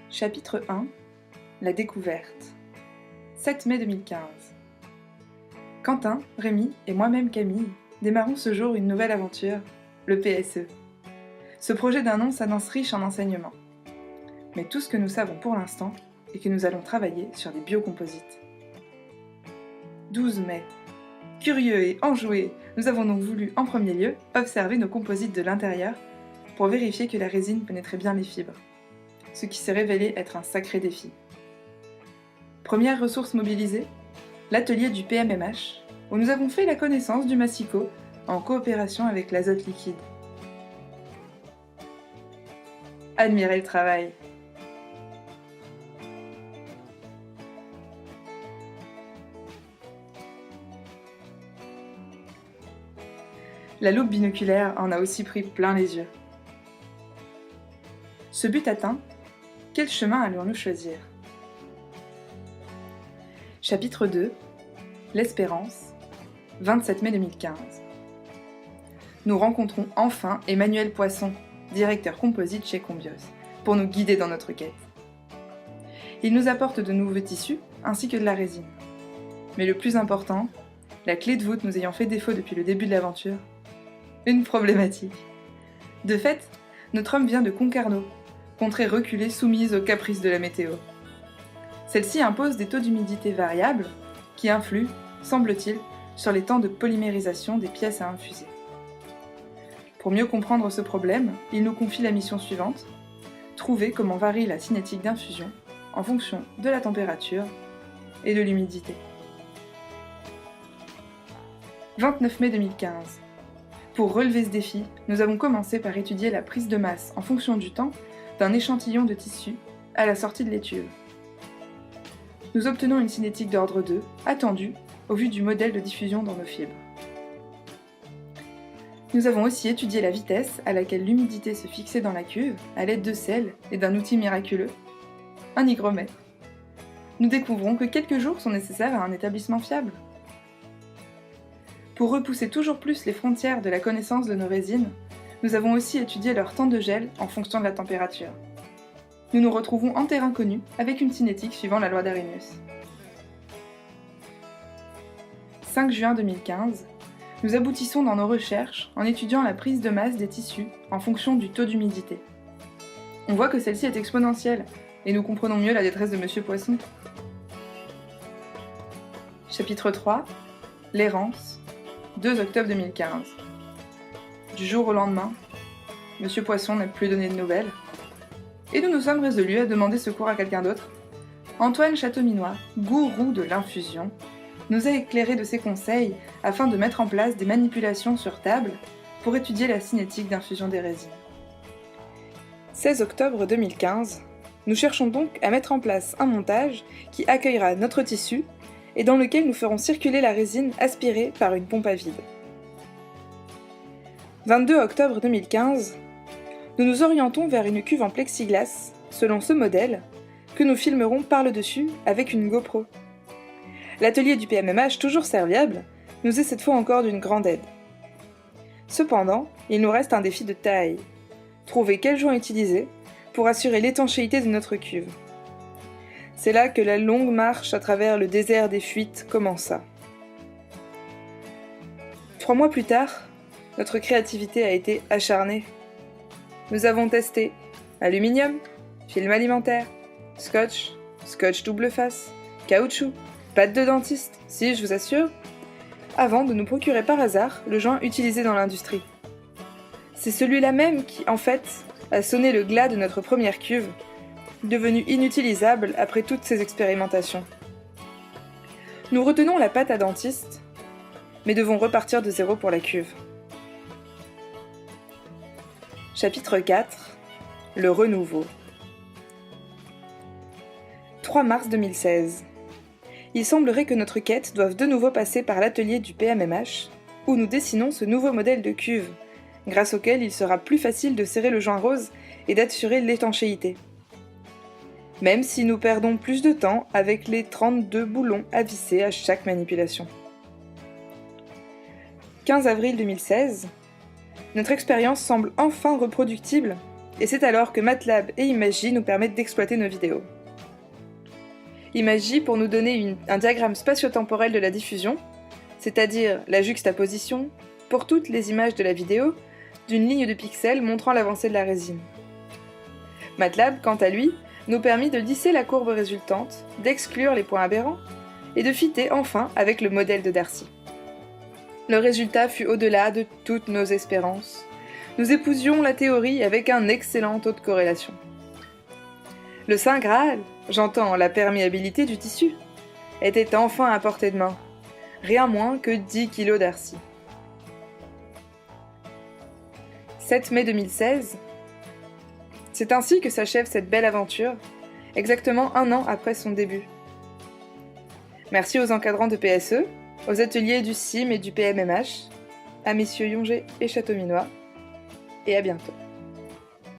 Chapitre 1 La découverte 7 mai 2015 Quentin, Rémi et moi-même Camille démarrons ce jour une nouvelle aventure, le PSE. Ce projet d'un nom s'annonce riche en enseignements. Mais tout ce que nous savons pour l'instant est que nous allons travailler sur des biocomposites. 12 mai. Curieux et enjoués, nous avons donc voulu en premier lieu observer nos composites de l'intérieur pour vérifier que la résine pénétrait bien les fibres, ce qui s'est révélé être un sacré défi. Première ressource mobilisée, l'atelier du PMMH, où nous avons fait la connaissance du massicot en coopération avec l'azote liquide. Admirez le travail. La loupe binoculaire en a aussi pris plein les yeux. Ce but atteint, quel chemin allons-nous choisir ? Chapitre 2 L'Espérance, 27 mai 2015. Nous rencontrons enfin Emmanuel Poisson, directeur composite chez Combios, pour nous guider dans notre quête. Il nous apporte de nouveaux tissus ainsi que de la résine. Mais le plus important, la clé de voûte nous ayant fait défaut depuis le début de l'aventure, une problématique. De fait, notre homme vient de Concarneau, contrée reculée soumise aux caprices de la météo. Celle-ci impose des taux d'humidité variables qui influent, semble-t-il, sur les temps de polymérisation des pièces à infuser. Pour mieux comprendre ce problème, il nous confie la mission suivante, trouver comment varie la cinétique d'infusion en fonction de la température et de l'humidité. 29 mai 2015. Pour relever ce défi, nous avons commencé par étudier la prise de masse en fonction du temps d'un échantillon de tissu à la sortie de l'étuve. Nous obtenons une cinétique d'ordre 2, attendue au vu du modèle de diffusion dans nos fibres. Nous avons aussi étudié la vitesse à laquelle l'humidité se fixait dans la cuve à l'aide de sel et d'un outil miraculeux, un hygromètre. Nous découvrons que quelques jours sont nécessaires à un établissement fiable. Pour repousser toujours plus les frontières de la connaissance de nos résines, nous avons aussi étudié leur temps de gel en fonction de la température. Nous nous retrouvons en terrain connu avec une cinétique suivant la loi d'Arrhenius. 5 juin 2015, nous aboutissons dans nos recherches en étudiant la prise de masse des tissus en fonction du taux d'humidité. On voit que celle-ci est exponentielle et nous comprenons mieux la détresse de Monsieur Poisson. Chapitre 3 L'errance, 2 octobre 2015. Du jour au lendemain, Monsieur Poisson n'a plus donné de nouvelles, et nous nous sommes résolus à demander secours à quelqu'un d'autre. Antoine Châteauminois, gourou de l'infusion, nous a éclairé de ses conseils afin de mettre en place des manipulations sur table pour étudier la cinétique d'infusion des résines. 16 octobre 2015, nous cherchons donc à mettre en place un montage qui accueillera notre tissu et dans lequel nous ferons circuler la résine aspirée par une pompe à vide. 22 octobre 2015, nous nous orientons vers une cuve en plexiglas, selon ce modèle, que nous filmerons par le dessus avec une GoPro. L'atelier du PMMH, toujours serviable, nous est cette fois encore d'une grande aide. Cependant, il nous reste un défi de taille. Trouver quel joint utiliser pour assurer l'étanchéité de notre cuve. C'est là que la longue marche à travers le désert des fuites commença. 3 mois plus tard, notre créativité a été acharnée. Nous avons testé aluminium, film alimentaire, scotch, scotch double face, caoutchouc, pâte de dentiste, si je vous assure, avant de nous procurer par hasard le joint utilisé dans l'industrie. C'est celui-là même qui, en fait, a sonné le glas de notre première cuve, devenue inutilisable après toutes ces expérimentations. Nous retenons la pâte à dentiste, mais devons repartir de zéro pour la cuve. Chapitre 4 Le renouveau. 3 mars 2016. Il semblerait que notre quête doive de nouveau passer par l'atelier du PMMH, où nous dessinons ce nouveau modèle de cuve, grâce auquel il sera plus facile de serrer le joint rose et d'assurer l'étanchéité. Même si nous perdons plus de temps avec les 32 boulons à visser à chaque manipulation. 15 avril 2016. Notre expérience semble enfin reproductible Et c'est alors que MATLAB et Imagy nous permettent d'exploiter nos vidéos. Imagy pour nous donner un diagramme spatio-temporel de la diffusion, c'est-à-dire la juxtaposition, pour toutes les images de la vidéo, d'une ligne de pixels montrant l'avancée de la résine. MATLAB, quant à lui, nous permet de lisser la courbe résultante, d'exclure les points aberrants, et de fitter enfin avec le modèle de Darcy. Le résultat fut au-delà de toutes nos espérances. Nous épousions la théorie avec un excellent taux de corrélation. Le Saint Graal, j'entends la perméabilité du tissu, était enfin à portée de main. Rien moins que 10 kg Darcy. 7 mai 2016. C'est ainsi que s'achève cette belle aventure, exactement un an après son début. Merci aux encadrants de PSE, aux ateliers du CIM et du PMMH, à messieurs Yongé et Châteauminois, et à bientôt.